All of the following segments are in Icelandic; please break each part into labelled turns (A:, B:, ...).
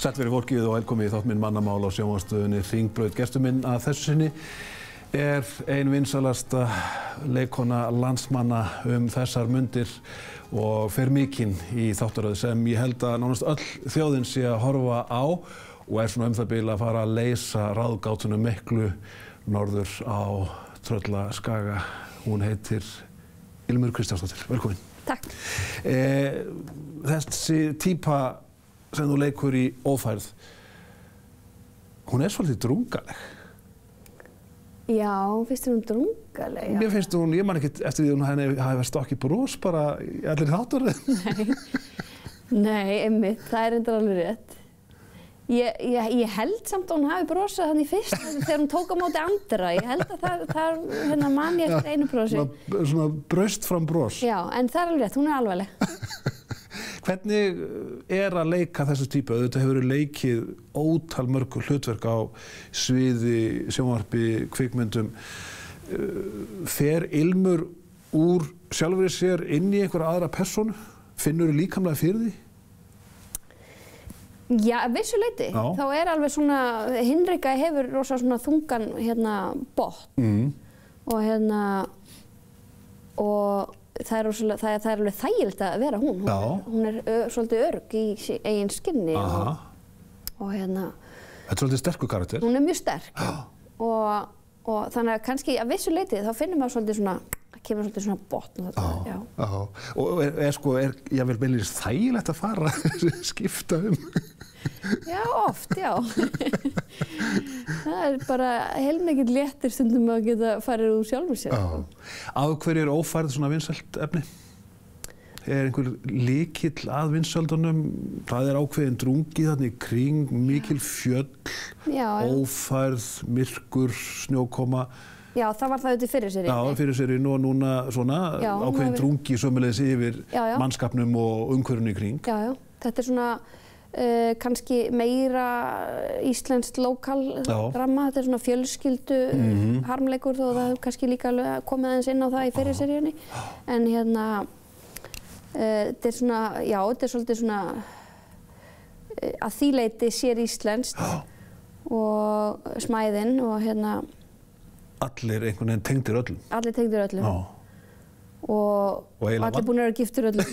A: Sæll verið fólkið og velkomið í þátt minn Mannamál á sjónvarpsstöðinni Hringbraut. Gestur minn að þessu sinni ein vinsælasta leikkona landsmanna þessar mundir og fer mikinn í þáttaröð sem ég held að nánast öll þjóðin sé að horfa á og svona það bil að fara að leysa ráðgátunum miklu norður á Tröllaskaga. Hún heitir Ilmur Kristjánsdóttir. Velkomin.
B: Takk.
A: Þessi típa sem þú leikur í Ófærð, hún svolítið drungaleg.
B: Já, finnst þér hún drungaleg?
A: Mér finnst hún, ég man ekki eftir því að hún hafi verið stokkið bros bara í allir þáttaröðum.
B: Nei, einmitt, það reyndar alveg rétt. Ég held samt að hún hafi brosað þannig fyrst þegar hún tók á móti Andra. Ég held að það man ég eftir einu brosi.
A: Svona braust fram bros.
B: Já, en það alveg rétt, hún alvarleg.
A: Hvernig að leika þessu típu? Þetta hefur leikið ótal mörg hlutverk á sviði, sjónvarpi, kvikmyndum. Fer Ilmur úr sjálfri sér inn í einhverja aðra persónu? Finnurðu líkamlega fyrir því?
B: Já, að vissu leyti.
A: Já.
B: Þá alveg svona, Hinrika hefur rosa svona þungan botn og það er alveg þægilegt að vera hún. Hún svolítið örugg í eigin skinni og
A: Þetta svolítið sterkur karakter.
B: Hún mjög sterk og þannig að kannski að vissu leyti þá finnum maður svolítið svona, það kemur svolítið svona botn.
A: Og jafnvel beinlínis þægilegt að fara skipta
B: Já, oft, já. Það bara heilmikið léttir stundum að geta farið úr sjálfur sér.
A: Af hverju Ófærð svona vinsælt efni? Einhver lykill að vinsældunum? Það ákveðin drungi þarna í kring, mikil fjöll, Ófærð, myrkur, snjókoma.
B: Já, það var það auðvitað fyrir seríunni.
A: Já, fyrir seríunni og núna svona ákveðin drungi sömuleiðis yfir mannskapnum og umhverfinu í kring.
B: Já, þetta svona kannski meira íslenskt lokal drama. Þetta svona fjölskyldu harmleikur þó það hefur kannski líka komið aðeins inn á það í fyrir seríunni. En þetta svona, já, þetta svolítið svona að því leyti sér íslenskt og smæðin og
A: Allir einhvern veginn tengdir öllum.
B: Allir tengdir öllum. Og allir búin að vera giftur öllum.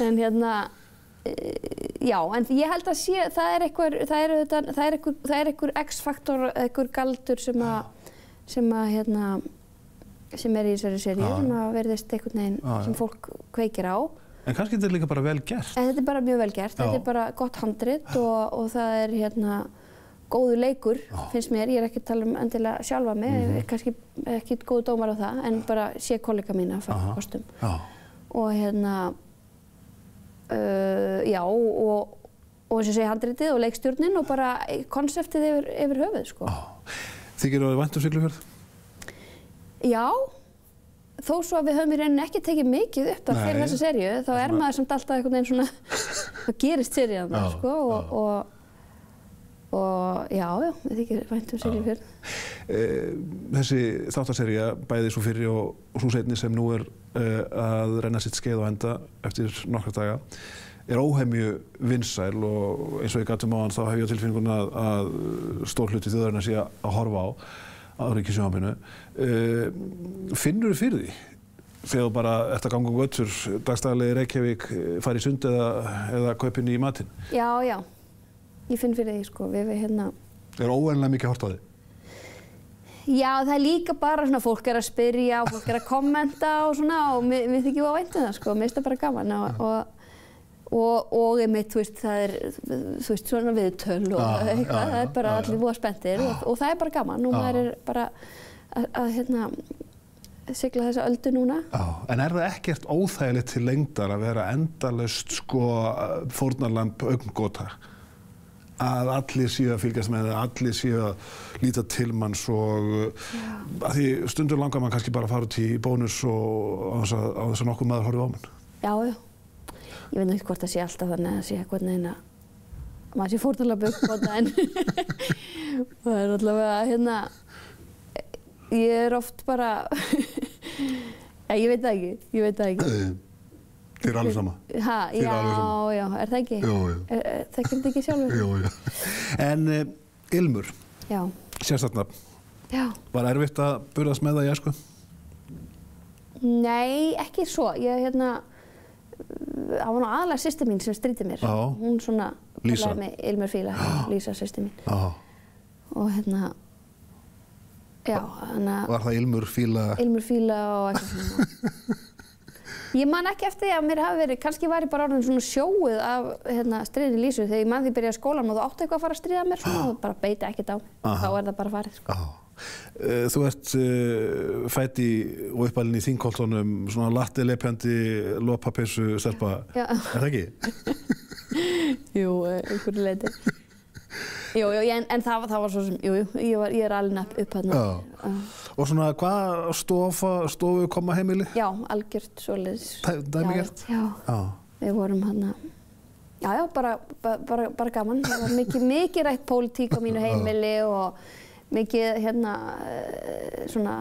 B: En já, en ég held að það er einhver X-faktor, einhver galdur sem í þessari seríu, sem að verðist einhvern veginn sem fólk kveikir á.
A: En kannski þetta líka bara vel gert.
B: En þetta bara mjög vel gert. Þetta bara gott handrit og það góður leikur, finnst mér. Ég ekki að tala endilega sjálfa mig, kannski ekki góð dómar á það, en bara sé kollega mína að fara kostum. Og já, og eins og segja handritið og leikstjórnin og bara konseptið yfir höfuð, sko.
A: Þykir það vænt Siglufjörð?
B: Já, þó svo að við höfum í rauninni ekki tekið mikið upp fyrir þessa seríu, þá maður samt alltaf einhvern veginn svona, það gerist serían, sko, og já, við þykir vænt Siglufjörð.
A: Þessi þáttasería, bæði svo fyrri og svo seinni sem nú að renna sitt skeið á enda eftir nokkra daga, óhemju vinsæl og eins og ég gat áðan þá hef ég á tilfinninguna að stór hluti þjóðarinnar sé að horfa á Ríkissjónvarpinu. Finnurðu fyrir því? Þegar þú bara ert að ganga götur dagsdaglega í Reykjavík, fara í sund eða kaupin í matinn?
B: Já, ég finn fyrir því, sko.
A: Óvenjulega mikið hort á því?
B: Já, það líka bara svona, fólk að spyrja og fólk að kommenta og svona og mér þykir á væntu það, sko. Mér finnst það bara gaman og einmitt, þú veist, það þú veist, svona viðtöl og eitthvað, það bara allir voða spenntir og það bara gaman og maður bara að sigla þessa öldu núna.
A: En það ekkert óþægilegt til lengdar að vera endalaust, sko, fórnarlamb augngota? Að allir séu að fylgjast með það, allir séu að líta til manns og að því stundur langar maður kannski bara að fara út í bónus og á þess að nokkuð maður horfi á mann.
B: Já. Ég veit ekki hvort það sé alltaf þannig að það sé hvernig maður sé fórnarlamb augngota en það allavega ég oft bara ég veit það ekki.
A: Þið eru alveg sama?
B: Já, er það ekki?
A: Jú.
B: Þekkir þetta ekki sjálfur?
A: Jú. En Ilmur, sérstakt nafn.
B: Já.
A: Var erfitt að burðast með það í æsku?
B: Nei, ekki svo. Það var nú aðalega systir mín sem stríddi mér.
A: Já.
B: Hún svona
A: Lísa.
B: kallaði mig Ilmur Fíla, Lísa systir mín.
A: Já.
B: Og
A: Var það Ilmur Fíla?
B: Ilmur Fíla og eitthvað svona. Ég man ekki eftir því að mér hafi verið, kannski var ég bara orðin svona sjóuð af stríðinni Lísu þegar ég man því byrjaði skólan og þú átti eitthvað að fara að stríða mér svona og bara beita ekkert á. Þá það bara farið, sko.
A: Þú ert fædd í og uppalinn í Þingholtunum, svona lattilepjandi lopapeysu stelpa, það ekki?
B: Jú, einhverju leyti. Jú, en það var svo sem, ég er alveg upp þarna.
A: Og svona, hvað stofu koma heimili?
B: Já, algjört svoleiðis.
A: Dæmigert?
B: Já. Við vorum þarna, bara gaman. Það var mikið rætt pólitík á mínu heimili og mikið svona,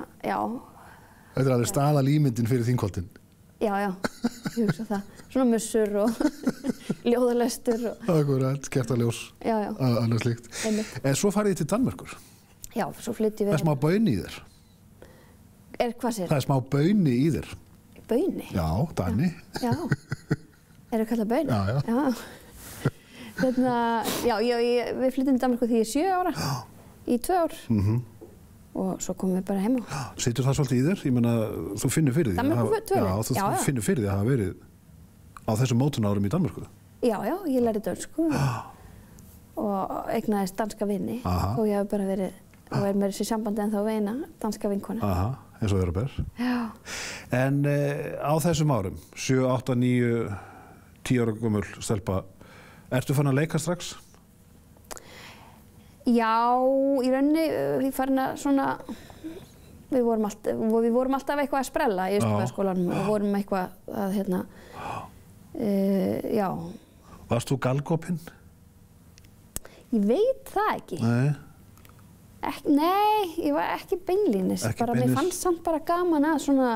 A: Þetta er alveg staðalímyndin fyrir Þingholtin.
B: Já, ég hugsa það. Svona mussur og ljóðalestur.
A: Akkurat, kertaljós, annað slíkt. En svo farið þið til Danmerkur.
B: Já, svo flytjum við.
A: Það er smá bauni í þér.
B: Hvað segir?
A: Það er smá bauni í þér.
B: Bauni?
A: Já, Dani.
B: Já. Eru kallað bauni? Já. Við flytjum til Danmerkur því ég er 7 ára. Í 2 ár. Og svo komum við bara heima.
A: Situr það svolítið í þér? Ég meina, þú finnur fyrir því.
B: Danmerkur 2 ára?
A: Já, þú finnur fyrir því að hafa verið á þessum mótunárum í Danmörku.
B: Já, ég lærði dönsku og eignaðist danska vini. Og ég hef bara verið, og er með þessi sambandi ennþá við eina danska vinkonu.
A: Eins og vera ber.
B: Já.
A: En á þessum árum, 7, 8, 9, 10 ára gömul stelpa, ertu farin að leika strax?
B: Já, í rauninni, ég farin að svona, við vorum alltaf eitthvað að sprella í Austurbæjarskólanum og vorum eitthvað að, já.
A: Varst þú galgopinn?
B: Ég veit það ekki.
A: Nei?
B: Nei, ég var ekki beinlínis. Mér fannst samt bara gaman að svona,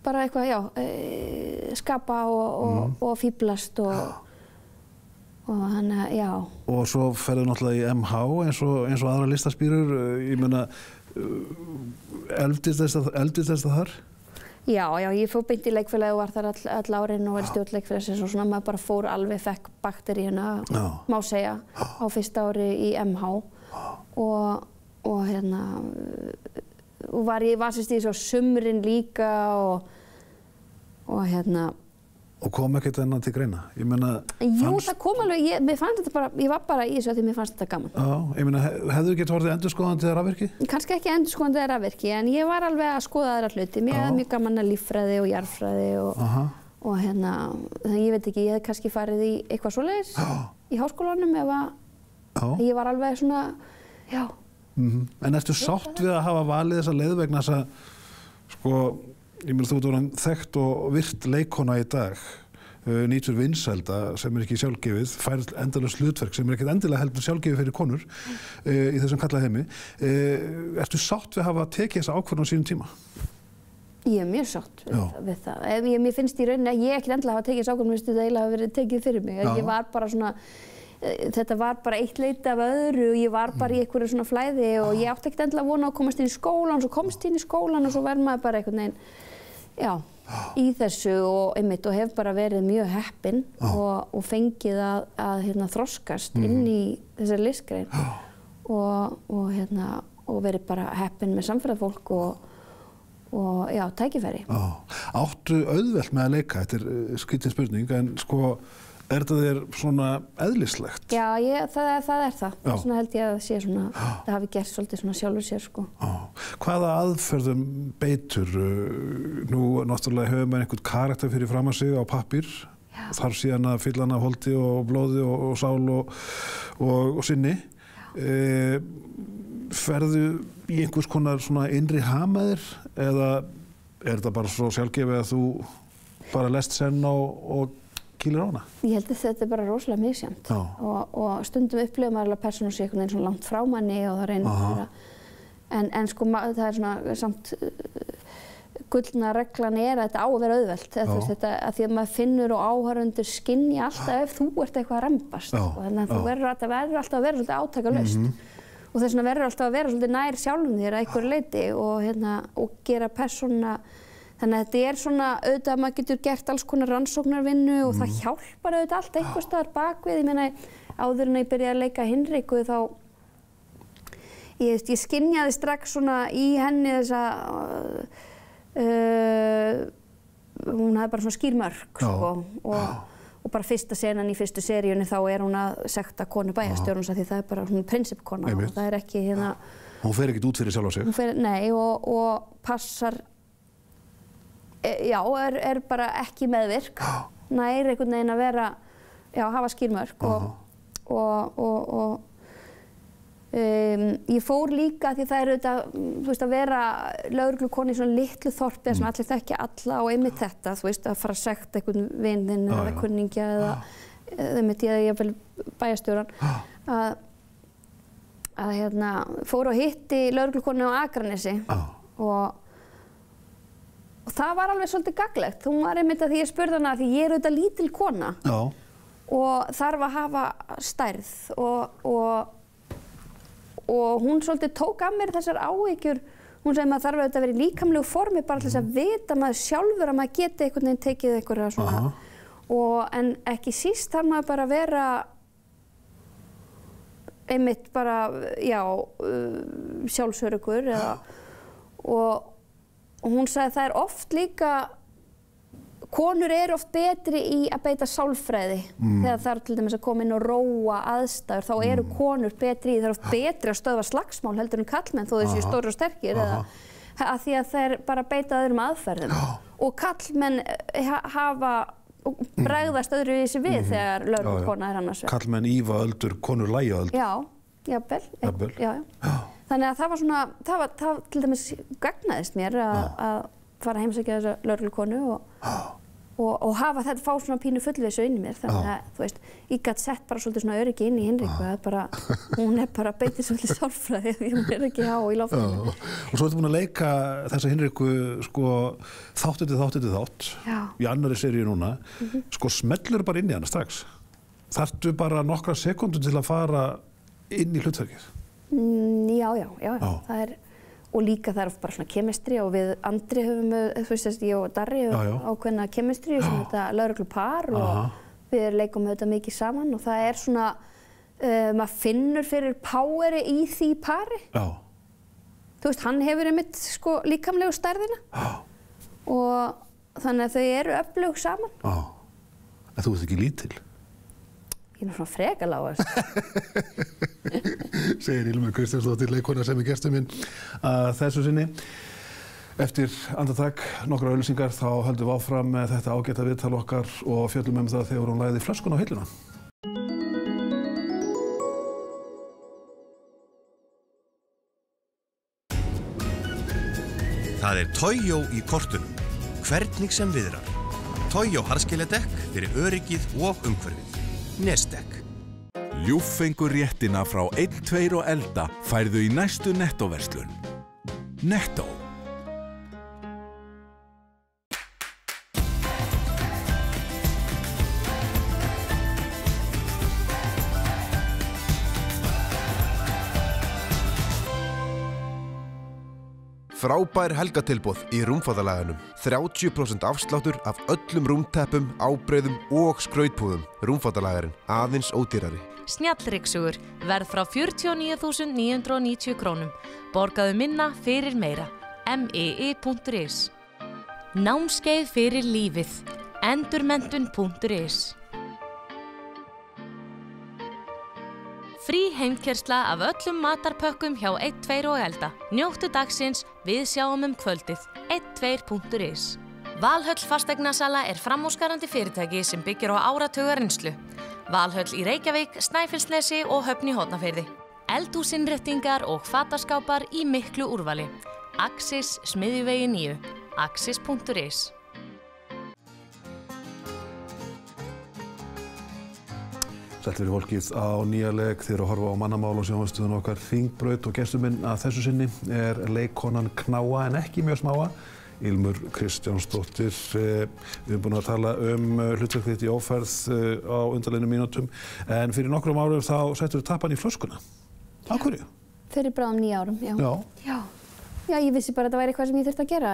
B: bara eitthvað, skapa og fíblast og já.
A: Og svo ferðu náttúrulega í MH eins og aðra listaspírur, ég meina, eldist þess þar?
B: Já, ég fór beint í leikfélagi og var þar all árin og var í stjórn leikfélagsins og svona maður bara fór alveg, fekk bakteríuna, má segja, á fyrsta ári í MH og var sérst í svo sumrin líka og
A: Og kom ekkert enn til greina? Ég meina,
B: jú, það kom alveg, mér fannst þetta bara, ég var bara í þessu að því mér fannst þetta gaman.
A: Já, ég meina, hefðu ekki orðið endurskoðandi eða rafvirki?
B: Kannski ekki endurskoðandi eða rafvirki, en ég var alveg að skoða aðra hluti. Mér hefði mjög gaman að líffræði og jarðfræði og þannig ég veit ekki, ég hef kannski farið í eitthvað svoleiðis í háskólanum ef að ég var alveg svona, já.
A: En ertu sátt við að hafa valið þessa leið vegna þess að, sko, ég meina þú ert orðin þekkt og virt leikkona í dag, nýtur vinsælda sem ekki sjálfgefið, fær endalaust hlutverk sem ekkert endilega heldur sjálfgefið fyrir konur í þessum kallaða heimi. Ertu sátt við að hafa tekið þessa ákvörðun á sínum tíma?
B: Ég er mjög sátt við það. Mér finnst í rauninni að ég ekkert endilega hafa tekið þessa ákvörðun, mér finnst þetta eiginlega hafa verið tekið fyrir mig. Ég var bara svona, þetta var bara eitt leiti af öðru og ég var bara í einhverju svona flæði og ég átti ekkert endilega vona að komast inn í skólan, svo komst inn í skólan og svo verð maður bara einhvern veginn, í þessu og hef bara verið mjög heppin og fengið að þroskast inn í þessari listgrein og verið bara heppin með samferðafólk og tækifæri.
A: Áttu auðvelt með að leika, þetta er skrýtin spurning, en sko, er þetta þér svona eðlislegt?
B: Já, það er það. Svona held ég að það sé svona, það hafi gert svolítið svona sjálfur sér, sko.
A: Hvaða aðferðum beitur? Nú náttúrulega hefur maður einhvern karakter fyrir fram að sig á pappír. Þarf síðan að fylla hann af holdi og blóði og sál og sinni. Ferðu í einhvers konar svona innri hamaðir eða er þetta bara svo sjálfgefið að þú bara lest senn og kýlir á hana? Ég
B: held að þetta er bara rosalega misjafnt og stundum upplifir maður alveg persónu sig einhvern veginn svona langt frá manni og það reynir bara en sko það er svona samt gullna reglan að þetta á að vera auðvelt. Þetta, að því að maður finnur og áhorfendur skynja alltaf ef þú ert eitthvað að rembast. Og þannig að þú verður alltaf að vera svolítið átakalaust. Og þess vegna verður alltaf að vera svolítið nær sjálfum þér að einhverju leyti og gera persónuna. Þannig að þetta svona auðvitað að maður getur gert alls konar rannsóknarvinnu og það hjálpar auðvitað allt einhvers staðar bakvið. Ég meina, áður en ég byrjaði að leika Hinriku þá ég skynjaði strax svona í henni þessa hún hafði bara svona skýr mörk sko, og bara fyrsta senan í fyrstu seríunni þá hún að sekta konu bæjarstjórans því það bara hún prinsipkona og það ekki
A: hún fer ekkert út fyrir sjálfa sig.
B: Nei og passar bara ekki meðvirk, nær einhvern veginn að vera, hafa skýr mörk og ég fór líka því það auðvitað, þú veist, að vera lögreglukona í svona litlu þorpi sem allir þekkja alla og einmitt þetta, þú veist, að fara að sekta einhvern vin þinn eða kunningja eða einmitt ég jafnvel bæjarstjóran að fór og hitti lögreglukonu á Akranesi og það var alveg svolítið gagnlegt. Hún var einmitt að því ég spurði hana því ég auðvitað lítil kona og þarf að hafa stærð og hún svolítið tók af mér þessar áhyggjur. Hún sagði maður þarf auðvitað að vera í líkamlegu formi bara til þess að vita maður sjálfur að maður geti einhvern veginn tekið einhverja svona en ekki síst þarf maður bara að vera einmitt bara, sjálfsöruggur og hún sagði það oft líka konur oft betri í að beita sálfræði þegar það til dæmis að koma inn og róa aðstæður, þá eru konur betri í, það oft betri að stöðva slagsmál heldur en karlmenn þó þessi stórir og sterkir að því að þeir bara beita öðrum aðferðum og karlmenn bregðast öðru í sig við þegar lögreglukona annars vegar.
A: Karlmenn ýfa öldur, konur lægja öldur.
B: Já, jafnvel. Þannig að það var svona, það til dæmis gagnaðist mér að fara að heimsækja þessa lögreglukonu og hafa þetta, fá svona pínu fullvissu inn í mér. Þannig að, þú veist, ég gat sett bara svolítið svona öryggi inn í Hinriku, hún bara beitir svolítið sálfræði því hún ekki há í loftinu.
A: Og svo ertu búin að leika þessa Hinriku, sko, þátt eftir þátt, í annarri seríu núna, sko, smellur bara inn í hana strax. Þarftu bara nokkra sekúndur til að fara inn í hlutverkið?
B: Já, það og líka það oft bara svona kemistri og við Andri höfum, þú veist, ég og Darri höfum ákveðna kemistri sem þetta lögreglupar og við leikum þetta mikið saman og það svona, maður finnur fyrir poweri í því pari. Þú veist, hann hefur einmitt sko líkamlegu stærðina og þannig að þau eru öflug saman.
A: En þú ert ekki lítil?
B: Ég svona freka lágast.
A: Segir Ilmur Kristjánsdóttir, leikkona sem gestur minn þessu sinni. Eftir andartak, nokkrar auglýsingar, þá höldum við áfram með þetta ágæta viðtal okkar og fjöllum það þegar hún lagði flöskuna á hilluna.
C: Það Toyo í kortunum. Hvernig sem viðrar. Toyo harðskeyljadekk fyrir öryggið og umhverfið. Nestek.
D: Ljúffengu réttina frá 1, 2 og elda færðu í næstu Netto-verslun. Netto.
E: Frábær helgatilboð í rúmfattalaganum. 30% afsláttur af öllum rúmteppum, ábreiðum og skrautpúðum. Rúmfattalagarinn, aðeins ódýrari.
F: Snjallryksugur, verð frá 49.990 krónum. Borgaðu minna fyrir meira. mii.is. Námskeið fyrir lífið. Endurmenntun.is. Frí heimkersla af öllum matarpökkum hjá 1, 2 og elda. Njóttu dagsins, við sjáum kvöldið. 12.is. Valhöll fasteignasala framúrskarandi fyrirtæki sem byggir á áratuga reynslu. Valhöll í Reykjavík, Snæfellsnesi og Höfn í Hornafirði. Eldhúsinnréttingar og fataskápar í miklu úrvali. Axis Smiðjuvegi 9. Axis.is.
A: Sælt fyrir fólkið á nýja leik þeir að horfa á mannamál og sjónvarpsstöðina okkar Hringbraut og gestur minn að þessu sinni leikkonan Knáa en ekki mjög smáa Ilmur Kristjánsdóttir. Við erum búin að tala hlutverk þitt í Ófærð á undanliðnum mínútum, en fyrir nokkrum árum þá settur tappan í flöskuna. Af hverju?
B: Fyrir bráðum 9 árum, já. Já, ég vissi bara að þetta væri eitthvað sem ég þurfti að gera.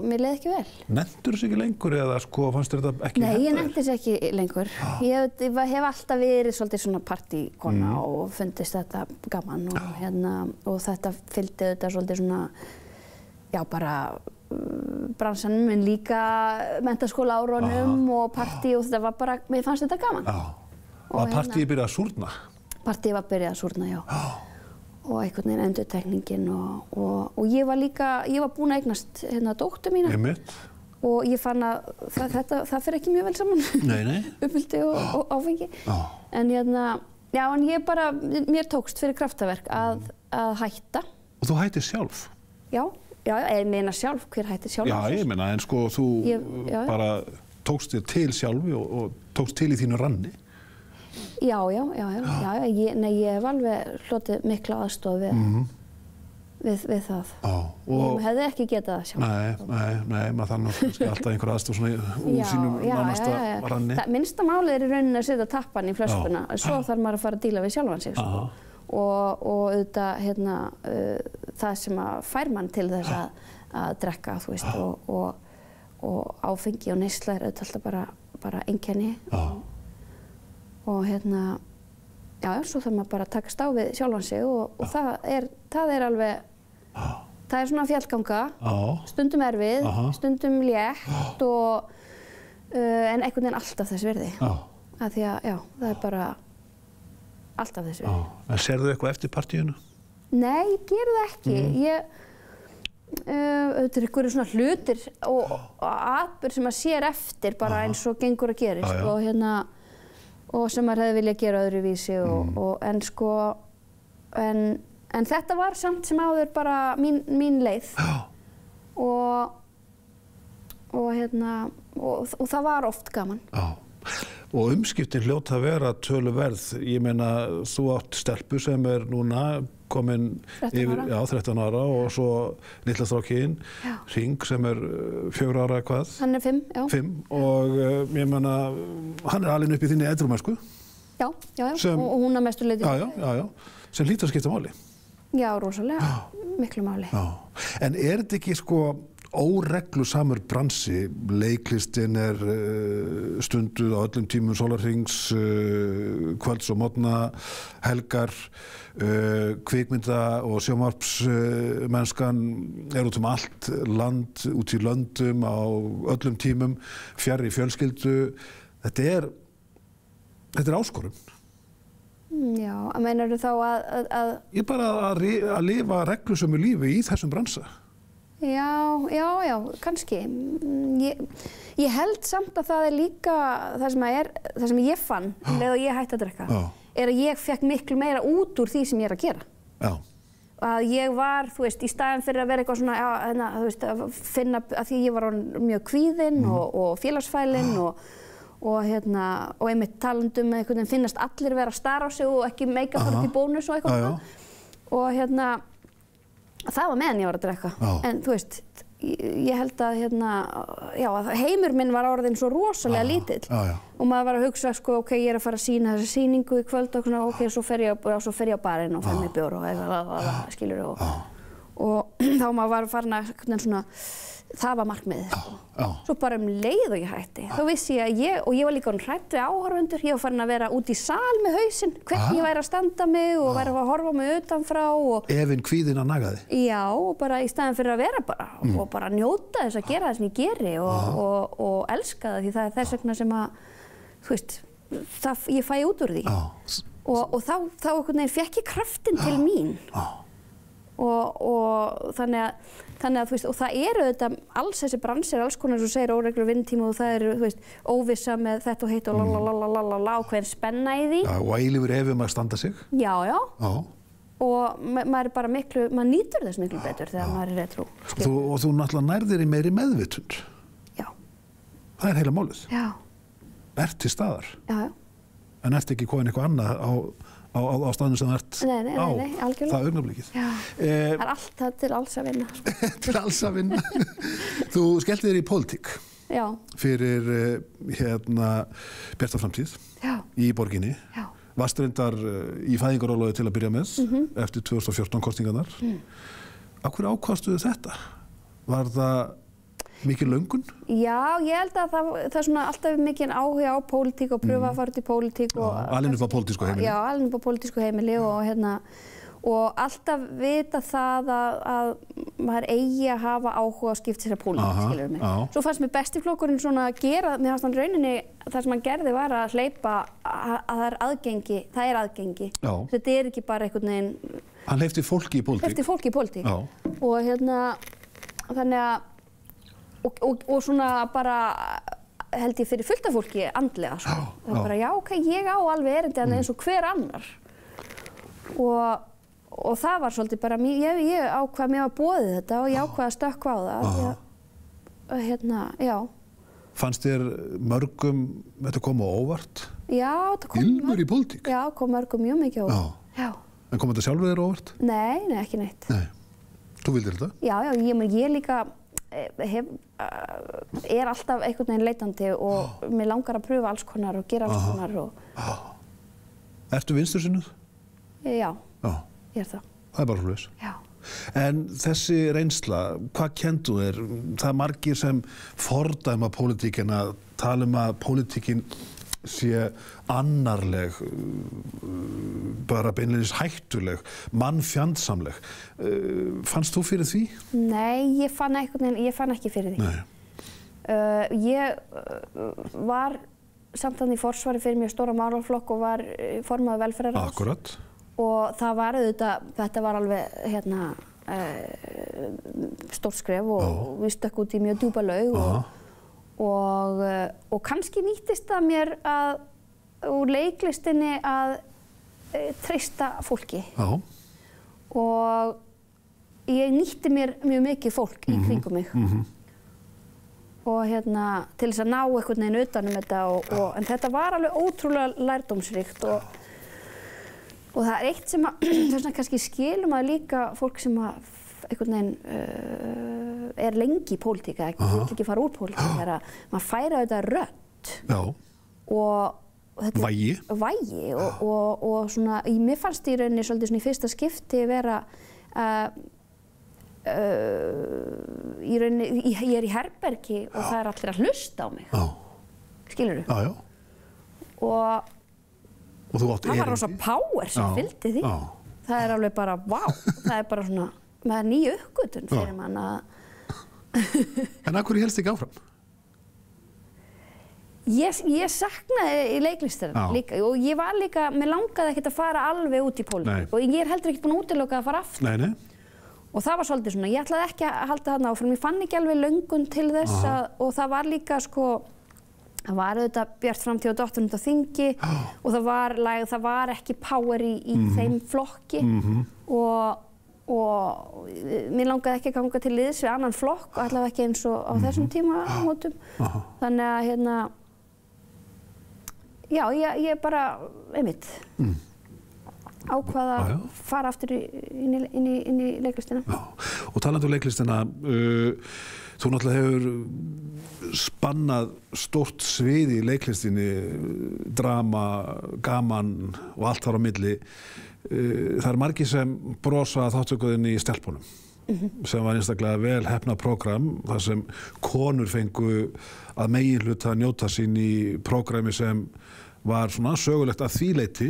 B: Mér leið ekki vel.
A: Nenntur þessu ekki lengur eða fannst þér þetta ekki
B: Nei, ég nennti þessu ekki lengur. Ég hef alltaf verið svolítið svona partíkona og fundist þetta gaman og þetta fylgdi þetta svolítið svona, já, bara bransanum, en líka menntaskólaárunum og partí og þetta var bara, mér fannst þetta gaman.
A: Og partíið byrjaði að súrna? Partíið
B: var byrjað að súrna, já. Og einhvern veginn endurtekningin og ég var búin að eignast dóttur mína.
A: Einmitt.
B: Og ég fann að það fer ekki mjög vel saman.
A: Nei.
B: Uppeldi og áfengi. En en ég bara, mér tókst fyrir kraftaverk að hætta.
A: Og þú hættir sjálf?
B: Já, ég meina sjálf, hver hættir sjálf?
A: Já, ég meina, en sko þú bara tókst þér til sjálfi og tókst til í þínu ranni. Já, ég hef alveg hlotið mikla aðstoð við það. Ég hefði ekki getað það sjálf. Nei, maður þarf kannski alltaf einhver aðstoð svona úr sínum nánasta ranni.
B: Minnsta málið er í rauninni að setja tappan í flöskuna, svo þarf maður að fara að díla við sjálfan sig. Og auðvitað, það sem að fær mann til þess að drekka, þú veist, og áfengi og neysla er auðvitað alltaf bara einkenni. Og svo þarf maður bara að takast á við sjálfan sig og það er alveg, það er svona fjallganga, stundum erfið, stundum létt en einhvern veginn alltaf þess virði. Af því að, það er bara alltaf þess virði.
A: En sérðu eitthvað eftir partíinu?
B: Nei, ég geri það ekki. Auðvitað eru svona hlutir og atburð sem maður sér eftir bara eins og gengur að gerist og sem maður hefði viljað gera öðruvísi en þetta var samt sem áður bara mín leið og það var oft gaman.
A: Og umskiptin hljóta að vera töluverð. Ég meina, þú átt stelpu sem er núna komin 13 ára og svo litla strákin, Hring, sem er 4 ára hvað?
B: Hann er 5, já.
A: 5 og ég meina, hann er alinn upp í þinni edrumennsku.
B: Já, og hún að mestu leyti.
A: Já, sem hlýtur að skipta máli.
B: Já, rosalega, miklu máli.
A: En er þetta ekki óreglusamur bransi? Leiklistin er stunduð á öllum tímum sólarhrings, kvölds og morgna, helgar, kvikmynda og sjónvarpsmennskan er út allt land, út í löndum á öllum tímum, fjarri fjölskyldu. Þetta er áskorun.
B: Já, meinarðu þá að...
A: Ég bara að lifa reglusömu lífi í þessum bransa.
B: Já, kannski. Ég held samt að það er líka það sem ég fann þegar ég hætti að drekka, er að ég fekk miklu meira út úr því sem ég er að gera. Að ég var, þú veist, í staðinn fyrir að vera eitthvað svona, þú veist, að finna, að því ég var mjög kvíðinn og félagsfælinn og einmitt talandi einhvern veginn finnast allir vera að stara á sig og ekki meika fara upp í bónus og eitthvað svona. Og það var meðan ég var að drekka. En þú veist, ég held að að heimur minn var orðinn svo rosalega lítill. Og maður var að hugsa, ok, ég er að fara að sýna þessa sýningu í kvöld og ok, svo fer ég á barinn og fer mér bjór og eitthvað, skilur og þá maður var farin að svona, það var markmiðið. Svo bara leið og ég hætti. Þá vissi ég og ég var líka hrædd við áhorfendur. Ég var farin að vera út í sal með hausinn, hvernig ég væri að standa mig og væri að horfa mig utanfrá.
A: Efinn kvíðinn að naga þig?
B: Já, og bara í staðinn fyrir að vera bara og bara njóta þess að gera það sem ég geri og elska það, því það er þess vegna sem að, þú veist, ég fæ út úr því. Og þá einhvern veginn fékk ég kraftinn til mín. Og þannig að þú veist, og það eru auðvitað alls þessi bransir, alls konar sem þú segir óreglur vinnutíma og það eru, þú veist, óvissa með þetta og hitt og lalalala og hvern spenna í því.
A: Og eilífur að standa sig.
B: Já. Og maður er bara maður nýtur þess miklu betur þegar maður er retrú.
A: Og þú náttúrulega nærðir í meiri meðvitund.
B: Já.
A: Það er heila málið.
B: Já.
A: Ert til staðar.
B: Já.
A: En ert ekki komin eitthvað annað á staðnum sem ert
B: nei, algjörlega.
A: Það augnablikið.
B: Það er alltaf til alls að vinna.
A: Til alls að vinna. Þú skellti þér í pólitík fyrir Bjarta framtíð í borginni. Varst reyndar í fæðingarorlofi til að byrja með eftir 2014 kosningarnar. Af hverju ákvaðstu þetta? Var það mikil löngun?
B: Já, ég held að það er svona alltaf mikil áhuga á pólitík og pröfa að fara út í pólitík.
A: Alinn upp á pólitísku heimili. Já,
B: alinn upp á pólitísku heimili og alltaf vita það að maður eigi að hafa áhuga á skipta sér að pólitík, skilur mig. Svo fannst mér besti flokkurinn svona að gera, mér fannst hann rauninni, það sem hann gerði var að hleypa að það er aðgengi. Þetta er ekki bara einhvern veginn...
A: Hann hleypti fólki í pólitík.
B: Hleypti fólki í pólitík. Og þannig að og svona bara held ég fyrir fullt af fólki andlega sko. Það var bara já, ok, ég á alveg erindi eins og hver annar og það var svolítið bara ég ákvað mér að boðið þetta og ég ákvað að stökkva á það já.
A: Fannst þér mörgum þetta koma á óvart?
B: Já, þetta kom
A: Ilmur í pólitík?
B: Já, kom mörgum mjög mikið á óvart. Já.
A: En kom þetta sjálfur þér á óvart?
B: Nei, ekki neitt.
A: Nei. Þú vildir þetta?
B: Já, ég líka er alltaf einhvern veginn leitandi og mér langar að pröfa alls konar og gera alls konar
A: Ertu vinstrisinnuð?
B: Já, ég er það.
A: Það er bara svoleiðis?
B: Já.
A: En þessi reynsla, hvað kenndu þér? Það er margir sem fordæma pólitíkina, tala að pólitíkin sé annarleg, bara beinleinis hættuleg, mannfjandsamleg. Fannst þú fyrir því?
B: Nei, ég fann ekki fyrir því.
A: Nei.
B: Ég var samt þannig í forsvari fyrir mjög stóra málaflokk og var formaður velferðarráðs.
A: Akkurat.
B: Og það var auðvitað, þetta var alveg stórt skref og við stökkum út í mjög djúpa laug og kannski nýttist það mér úr leiklistinni að treysta fólki.
A: Já.
B: Og ég nýtti mér mjög mikið fólk í kringum mig. Og til þess að ná einhvern veginn utan þetta en þetta var alveg ótrúlega lærdómsríkt og það er eitt sem að kannski skilum að líka fólk sem að einhvern veginn er lengi í pólitík eða vill ekki fara úr pólitík er að maður færa auðvitað rödd.
A: Já.
B: Og vægi og svona, mér fannst í rauninni svolítið svona í fyrsta skipti vera í rauninni, ég er í herbergi og það er allir að hlusta á mig.
A: Já.
B: Skilurðu?
A: Já, já. Og þú átt erindi.
B: Það var rosa power sem fylgdi því.
A: Já.
B: Það er alveg bara, vá, það er bara svona, með nýju uppgötun fyrir mann að...
A: En af hverju helst ekki áfram?
B: Ég saknaði í leiklistina líka og ég var líka, mér langaði ekkert að fara alveg út í pólitík og ég er heldur ekkert búin að útiloka að fara aftur.
A: Nei.
B: Og það var svolítið svona, ég ætlaði ekki að halda þarna áfram, ég fann ekki alveg löngun til þess og það var líka sko, það var auðvitað Björt framtíð og dótturinn á þingi og það var ekki power í þeim flokki og mér langaði ekki að ganga til liðs við annan flokk og allavega ekki eins og á þessum tímamótum. Þannig að já, ég bara, einmitt, ákvað að fara aftur inn í leiklistina.
A: Já, og talandi um leiklistina, þú náttúrulega hefur spannað stórt svið í leiklistinni, drama, gaman og allt þar á milli. Það er margir sem brosa þátttökuðinni í Stelpunum, sem var einstaklega vel heppnað prógram, þar sem konur fengu að meginhluta njóta sín í prógrami sem var svona sögulegt að því leyti.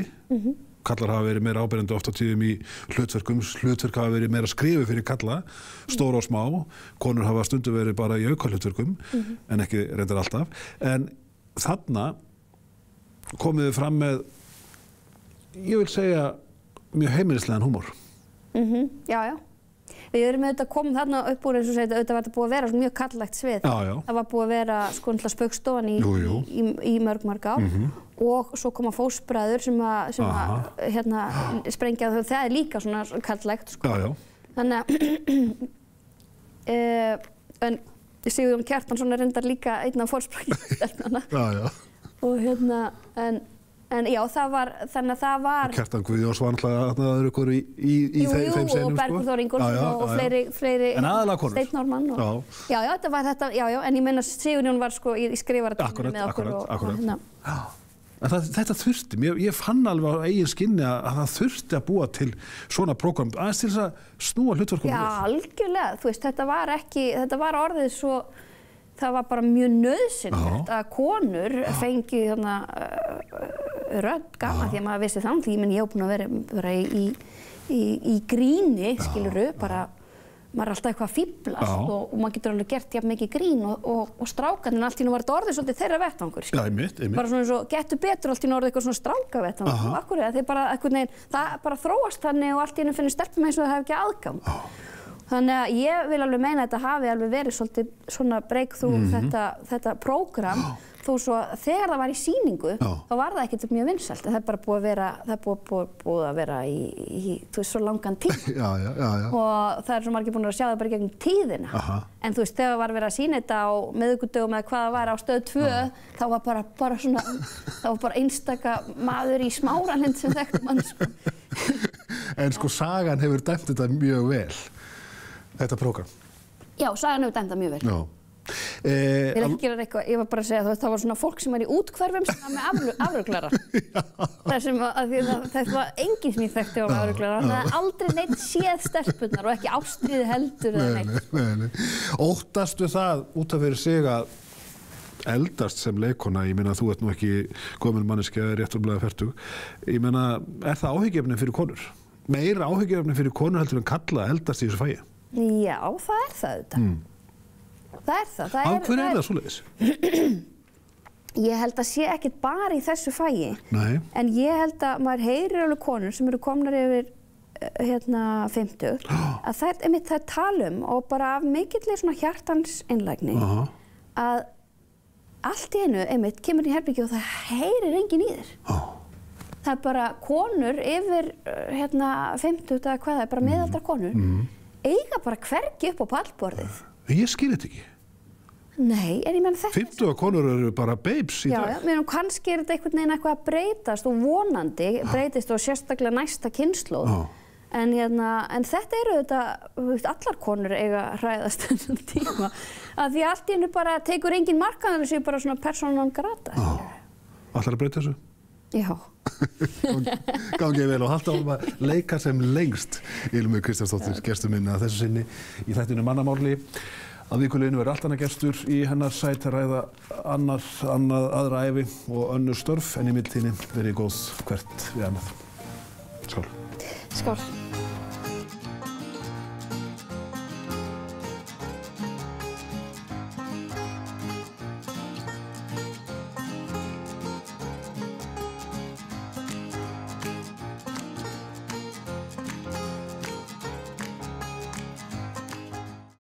A: Kallar hafa verið meira áberandi oft á tíðum í hlutverkum, hlutverk hafa verið meira skrifu fyrir kalla, stóra og smá, konur hafa stundum verið bara í aukahlutverkum, en ekki reyndar alltaf. En þarna komið þið fram með, ég vil segja, mjög heimilislegan húmor.
B: Já. Við erum auðvitað komið þarna upp úr eins og segja, auðvitað var þetta búið að vera mjög karllægt svið.
A: Já.
B: Það var búið að vera sko Spaugstofan í mörg ár og svo koma Fósbræður sem að sprengja það er líka svona karllægt sko.
A: Já.
B: Þannig að en Sigurjón Kjartansson er reyndar líka einn af fórsprækjum stelpnanna.
A: Já.
B: Og En já, þannig að það var...
A: Kjartan Guðjóns var náttúrulega ykkur í þeim senum,
B: og Bergur Þór Ingólfsson og fleiri...
A: En aðalega konur.
B: Steinn Normann og... Já, þetta var þetta, já, en ég meina Sigurjón var sko í skrifaratíminu með okkur og hérna.
A: En þetta þurfti, ég fann alveg á eigin skinni að það þurfti að búa til svona prógram, aðeins til þess að snúa hlutverkum við.
B: Já, algjörlega, þú veist, þetta var orðið svo... Það var bara mjög nauðsynlegt að konur fengi þarna rödd gaman því að maður vissi þannig því ég hef búin að vera í gríni, skilurðu, bara maður er alltaf eitthvað að fíblast og maður getur alveg gert jafn mikið grín og strákarnir allt í nú var þetta orðið svolítið þeirra vettvangur, skilurðu. Já, einmitt. Bara svona eins og getur betur allt í nú orðið eitthvað svona strákavettvangur. Og akkur þeir bara eitthvað neginn, það bara þróast þannig og allt í nú finnir stelpum eins og það hef ekki aðgang. Þannig að ég vil alveg meina að þetta hafi alveg verið svolítið svona breakthrough þetta prógram þó svo þegar það var í sýningu þá var það ekkert mjög vinsælt en það er bara búið að vera í þú veist svo langan tíma og það er svo margir búin að sjá það bara gegnum tíðina en þú veist þegar það var verið að sýna þetta á miðvikudögum eða hvað það var á Stöð 2 þá var bara svona það var bara einstaka maður í Smáralind sem þekkti mann sko.
A: En sko sagan hefur dæmt þetta mjög vel. Þetta prógram?
B: Já, sagan hefur dæmt það mjög vel. Já. Ég vil ekki gera eitthvað, ég var bara að segja að það var svona fólk sem var í útkverfum sem var með afruglara. Það var enginn sem ég þekkti á afruglara. Það hefði aldrei neitt séð stelpunnar og ekki ástríði heldur eða neitt.
A: Nei. Óttastu það út af fyrir sig að eldast sem leikona, ég meina þú ert nú ekki gömul manneskja rétt rúmlega fertug. Ég meina, er það áhyggjuefni fyrir konur? Meira áhyggjuefni fyrir konur heldur en kalla að eldast í þessu fagi?
B: Já, það er það auðvitað. Það er það.
A: Af hverju er það svoleiðis?
B: Ég held að sé ekkert bara í þessu fagi.
A: Nei.
B: En ég held að maður heyrir alveg konur sem eru komnar yfir 50 að þær tala og bara af mikilli svona hjartans einlægni að allt í einu kemur í herbergi og það heyrir enginn í þér. Það er bara konur yfir 50 eða hvað það er, bara meðaldra konur eiga bara hvergi upp á pallborðið.
A: Ég skil þetta ekki.
B: Nei, en ég menn þetta...
A: 50 konur eru bara babes í dag.
B: Já, menn kannski er þetta einhvern veginn eitthvað að breytast og vonandi breytist og sérstaklega næsta kynslóð. En þetta eru þetta, allar konur eiga að hræðast þessum tíma. Að því allt í hennu bara tekur engin markaður þessu bara svona persóna non grata.
A: Allar að breyta þessu?
B: Já.
A: Gangið vel og halda á að leika sem lengst. Ilmur Kristjánsdóttir, gestur minn að þessu sinni í þættinu Mannamáli. Að vikuleginu verður allt annað gestur í hennar sæti að ræða aðra ævi og önnur störf en í mildtíðinni verið góð hvert við annað. Skál.
B: Skál.